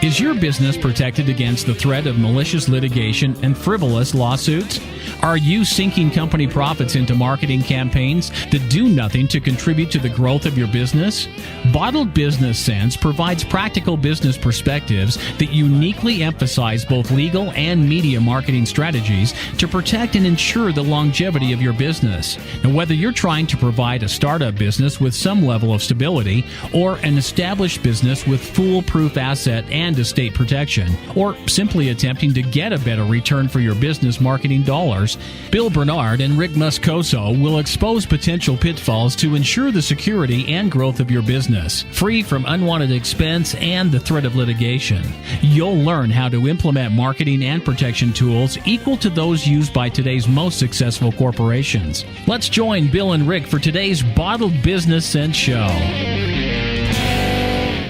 Is your business protected against the threat of malicious litigation and frivolous lawsuits? Are you sinking company profits into marketing campaigns that do nothing to contribute to the growth of your business? Bottled Business Sense provides practical business perspectives that uniquely emphasize both legal and media marketing strategies to protect and ensure the longevity of your business. And whether you're trying to provide a startup business with some level of stability or an established business with foolproof asset and estate protection, or simply attempting to get a better return for your business marketing dollars, Bill Bernard and Rick Moscoso will expose potential pitfalls to ensure the security and growth of your business, free from unwanted expense and the threat of litigation. You'll learn how to implement marketing and protection tools equal to those used by today's most successful corporations. Let's join Bill and Rick for today's Bottled Business Sense show.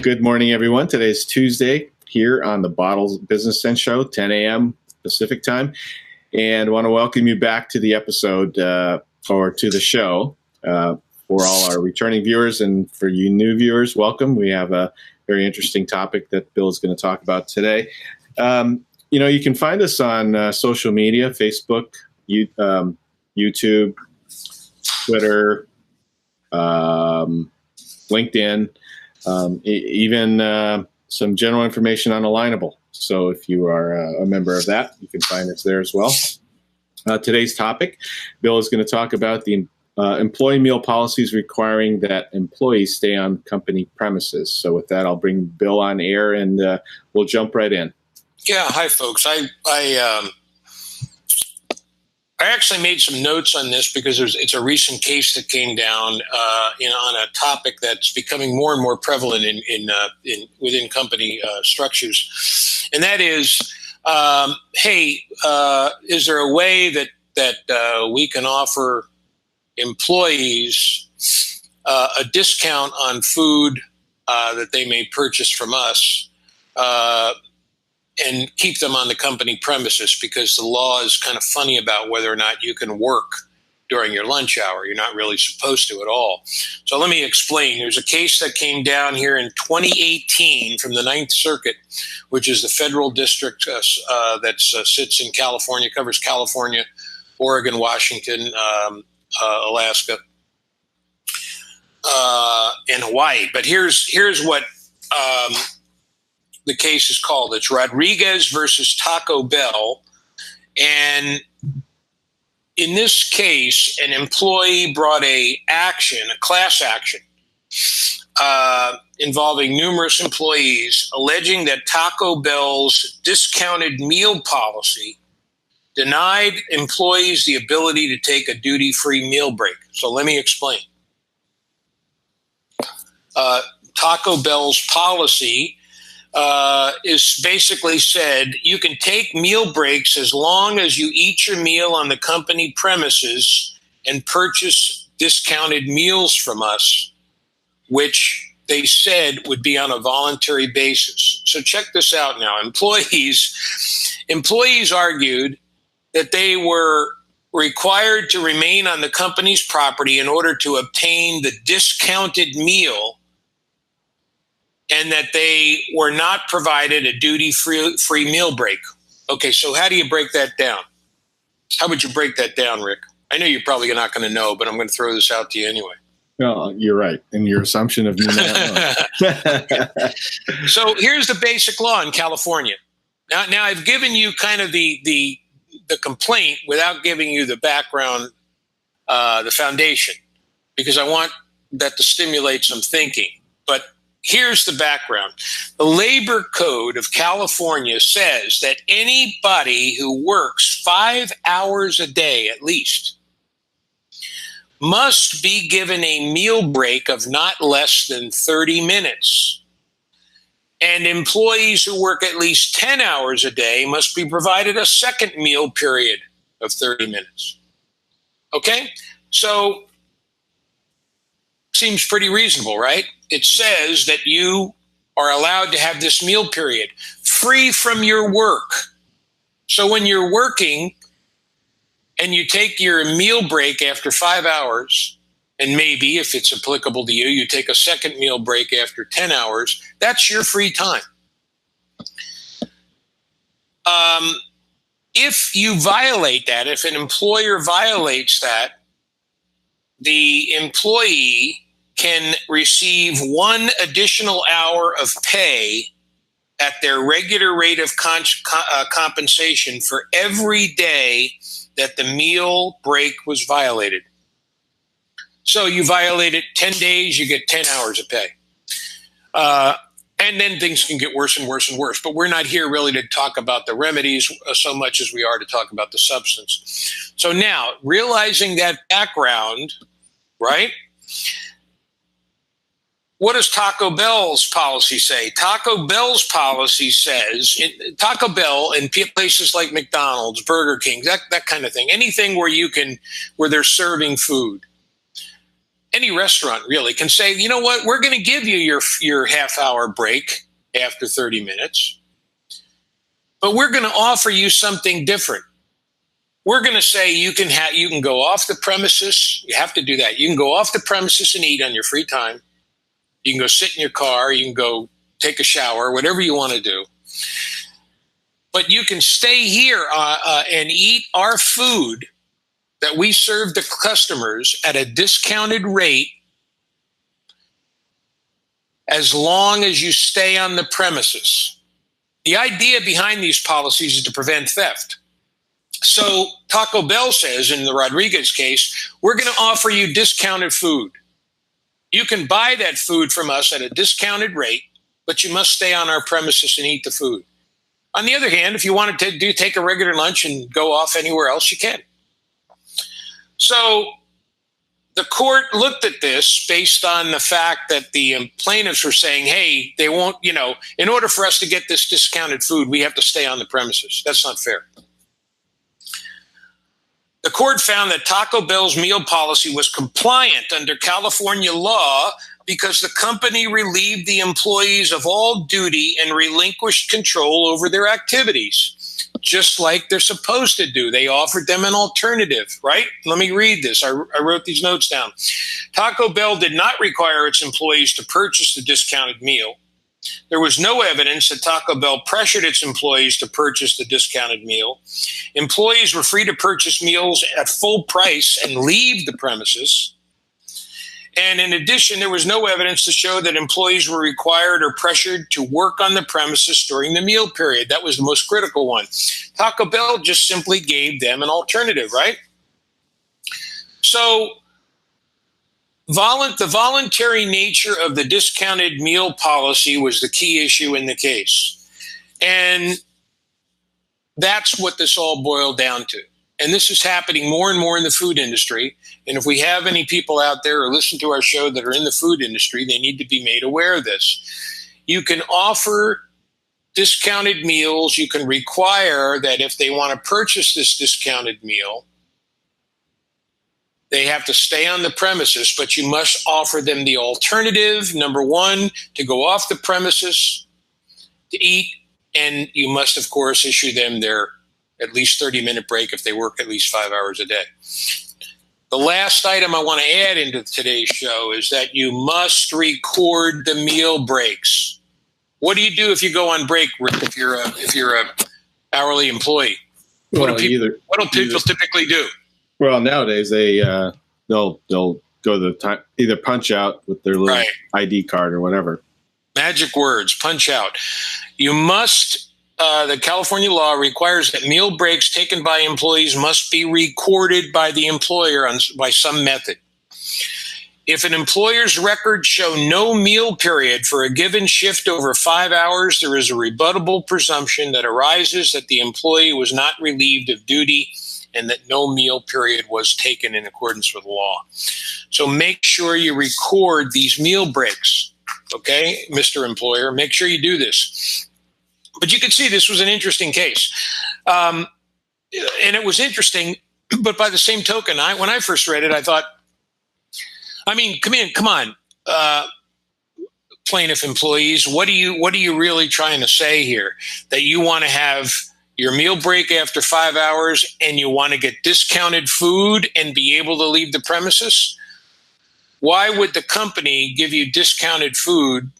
Good morning, everyone. Today's Tuesday here on the Bottled Business Sense show, 10 a.m. Pacific time. And I want to welcome you back to the episode or to the show. For all our returning viewers and for you new viewers, welcome. We have a very interesting topic that Bill is going to talk about today. You can find us on social media, Facebook, YouTube, Twitter, LinkedIn, even some general information on Alignable. So if you are a member of that, you can find us there as well. Today's topic, Bill is going to talk about the employee meal policies requiring that employees stay on company premises. So with that, I'll bring Bill on air and we'll jump right in. Yeah, hi folks. I actually made some notes on this because it's a recent case that came down on a topic that's becoming more and more prevalent within company structures, and that is, is there a way that we can offer employees a discount on food that they may purchase from us? And keep them on the company premises, because the law is kind of funny about whether or not you can work during your lunch hour. You're not really supposed to at all. So let me explain. There's a case that came down here in 2018 from the Ninth Circuit, which is the federal district that sits in California, covers California, Oregon, Washington, Alaska, and Hawaii. But here's what the case is called. It's Rodriguez versus Taco Bell. And in this case, an employee brought a class action, involving numerous employees, alleging that Taco Bell's discounted meal policy denied employees the ability to take a duty-free meal break. So let me explain. Taco Bell's policy is basically said you can take meal breaks as long as you eat your meal on the company premises and purchase discounted meals from us, which they said would be on a voluntary basis. So check this out now. Employees argued that they were required to remain on the company's property in order to obtain the discounted meal, and that they were not provided a duty-free meal break. Okay, so how do you break that down? How would you break that down, Rick? I know you're probably not going to know, but I'm going to throw this out to you anyway. Well, you're right in your assumption of me not knowing. So here's the basic law in California. Now I've given you kind of the complaint without giving you the background, the foundation, because I want that to stimulate some thinking. But here's the background. The Labor Code of California says that anybody who works 5 hours a day at least must be given a meal break of not less than 30 minutes. And employees who work at least 10 hours a day must be provided a second meal period of 30 minutes. Okay? So, seems pretty reasonable, right? It says that you are allowed to have this meal period free from your work. So when you're working and you take your meal break after 5 hours, and maybe if it's applicable to you, you take a second meal break after 10 hours, that's your free time. If you violate that, if an employer violates that, the employee can receive 1 additional hour of pay at their regular rate of compensation for every day that the meal break was violated. So you violate it 10 days, you get 10 hours of pay. And then things can get worse and worse and worse. But we're not here really to talk about the remedies so much as we are to talk about the substance. So now, realizing that background, right? What does Taco Bell's policy say? Taco Bell's policy says, Taco Bell and places like McDonald's, Burger King, that kind of thing, anything where they're serving food. Any restaurant really can say, you know what, we're going to give you your half-hour break after 30 minutes, but we're going to offer you something different. We're going to say you can go off the premises. You have to do that. You can go off the premises and eat on your free time. You can go sit in your car. You can go take a shower, whatever you want to do. But you can stay here and eat our food that we serve the customers at a discounted rate as long as you stay on the premises. The idea behind these policies is to prevent theft. So Taco Bell says in the Rodriguez case, we're going to offer you discounted food. You can buy that food from us at a discounted rate, but you must stay on our premises and eat the food. On the other hand, if you wanted to take a regular lunch and go off anywhere else, you can. So the court looked at this based on the fact that the plaintiffs were saying, hey, they won't, in order for us to get this discounted food, we have to stay on the premises. That's not fair. The court found that Taco Bell's meal policy was compliant under California law because the company relieved the employees of all duty and relinquished control over their activities, just like they're supposed to do. They offered them an alternative, right? Let me read this. I wrote these notes down. Taco Bell did not require its employees to purchase the discounted meal. There was no evidence that Taco Bell pressured its employees to purchase the discounted meal. Employees were free to purchase meals at full price and leave the premises. And in addition, there was no evidence to show that employees were required or pressured to work on the premises during the meal period. That was the most critical one. Taco Bell just simply gave them an alternative, right? So the voluntary nature of the discounted meal policy was the key issue in the case. And that's what this all boiled down to. And this is happening more and more in the food industry. And if we have any people out there or listen to our show that are in the food industry, they need to be made aware of this. You can offer discounted meals. You can require that if they want to purchase this discounted meal, they have to stay on the premises, but you must offer them the alternative, number one, to go off the premises to eat. And you must, of course, issue them their at least 30-minute break if they work at least 5 hours a day. The last item I want to add into today's show is that you must record the meal breaks. What do you do if you go on break, Rick, if you're a hourly employee? What do people typically do? Well, nowadays they'll go to the time, either punch out with their little ID card or whatever. Magic words, punch out. You must. The California law requires that meal breaks taken by employees must be recorded by the employer by some method. If an employer's records show no meal period for a given shift over 5 hours, there is a rebuttable presumption that arises that the employee was not relieved of duty and that no meal period was taken in accordance with law. So make sure you record these meal breaks, okay, Mr. Employer? Make sure you do this. But you can see this was an interesting case. And it was interesting, but by the same token, when I first read it, I thought, come on, plaintiff employees, what are you really trying to say here? That you want to have your meal break after 5 hours and you want to get discounted food and be able to leave the premises? Why would the company give you discounted food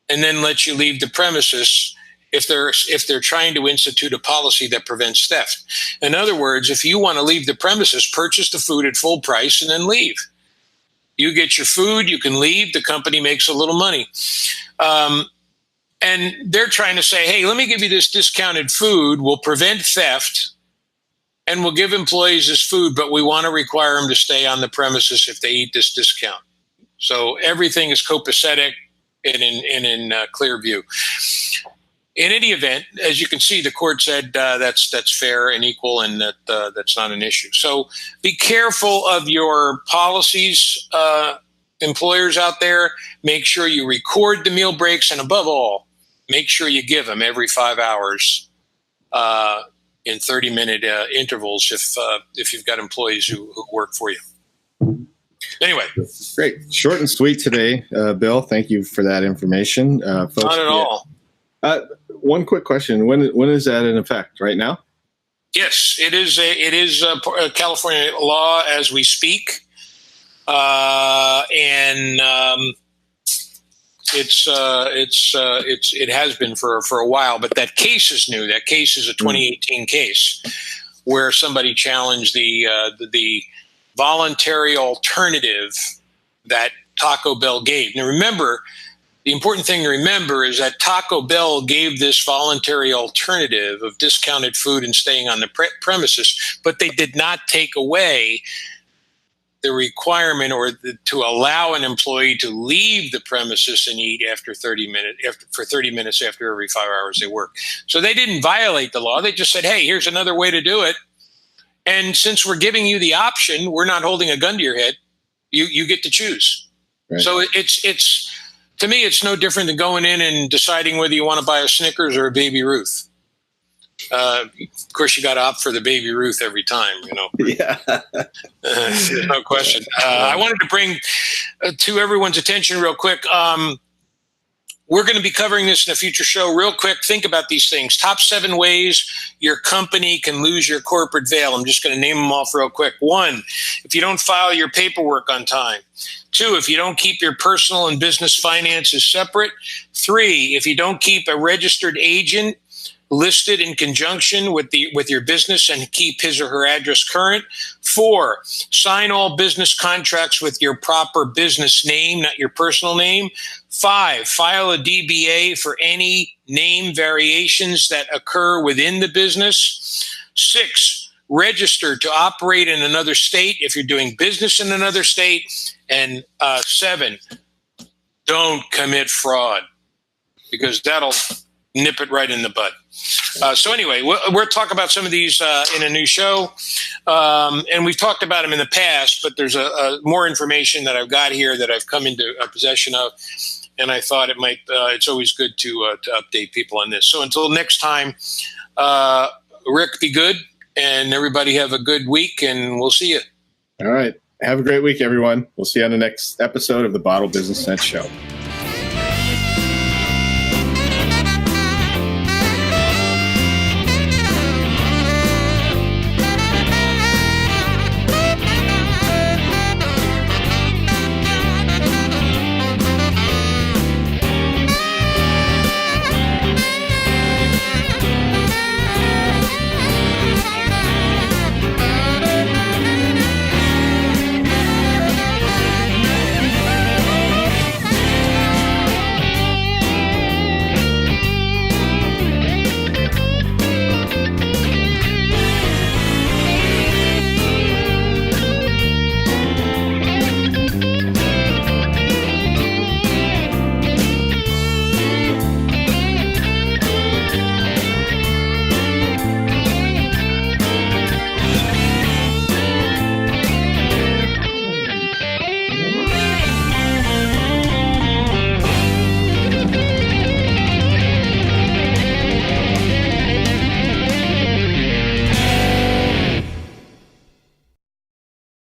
and then let you leave the premises if they're trying to institute a policy that prevents theft. In other words, if you want to leave the premises, purchase the food at full price and then leave. You get your food, you can leave, the company makes a little money. And they're trying to say, hey, let me give you this discounted food, we'll prevent theft, and we'll give employees this food, but we want to require them to stay on the premises if they eat this discount. So everything is copacetic and in clear view. In any event, as you can see, the court said that's fair and equal, and that's not an issue. So be careful of your policies, employers out there. Make sure you record the meal breaks, and above all, make sure you give them every 5 hours in 30-minute intervals if you've got employees who work for you. Anyway. Great. Short and sweet today, Bill. Thank you for that information. Folks, not at all. One quick question. When is that in effect? Right now? Yes, it is a California law as we speak. It has been for a while, but that case is new. That case is a 2018 case where somebody challenged the voluntary alternative that Taco Bell gave. Now, remember, the important thing to remember is that Taco Bell gave this voluntary alternative of discounted food and staying on the premises, but they did not take away the requirement to allow an employee to leave the premises and eat for 30 minutes after every 5 hours they work. So they didn't violate the law. They just said, hey, here's another way to do it. And since we're giving you the option, we're not holding a gun to your head. You get to choose. Right. So it's to me, it's no different than going in and deciding whether you want to buy a Snickers or a Baby Ruth. Of course, you got to opt for the Baby Ruth every time, Yeah. No question. I wanted to bring to everyone's attention real quick. We're going to be covering this in a future show. Real quick, think about these things. Top 7 ways your company can lose your corporate veil. I'm just going to name them off real quick. 1, if you don't file your paperwork on time. 2, if you don't keep your personal and business finances separate. 3, if you don't keep a registered agent listed in conjunction with your business and keep his or her address current. 4, sign all business contracts with your proper business name, not your personal name. 5, file a DBA for any name variations that occur within the business. 6, register to operate in another state if you're doing business in another state. And 7, don't commit fraud, because that'll nip it right in the bud. So anyway, we'll talk about some of these in a new show. And we've talked about them in the past, but there's more information that I've got here that I've come into possession of. And I thought it's always good to update people on this. So until next time, Rick, be good, and everybody have a good week, and we'll see you. All right. Have a great week, everyone. We'll see you on the next episode of the Bottle Business Sense Show.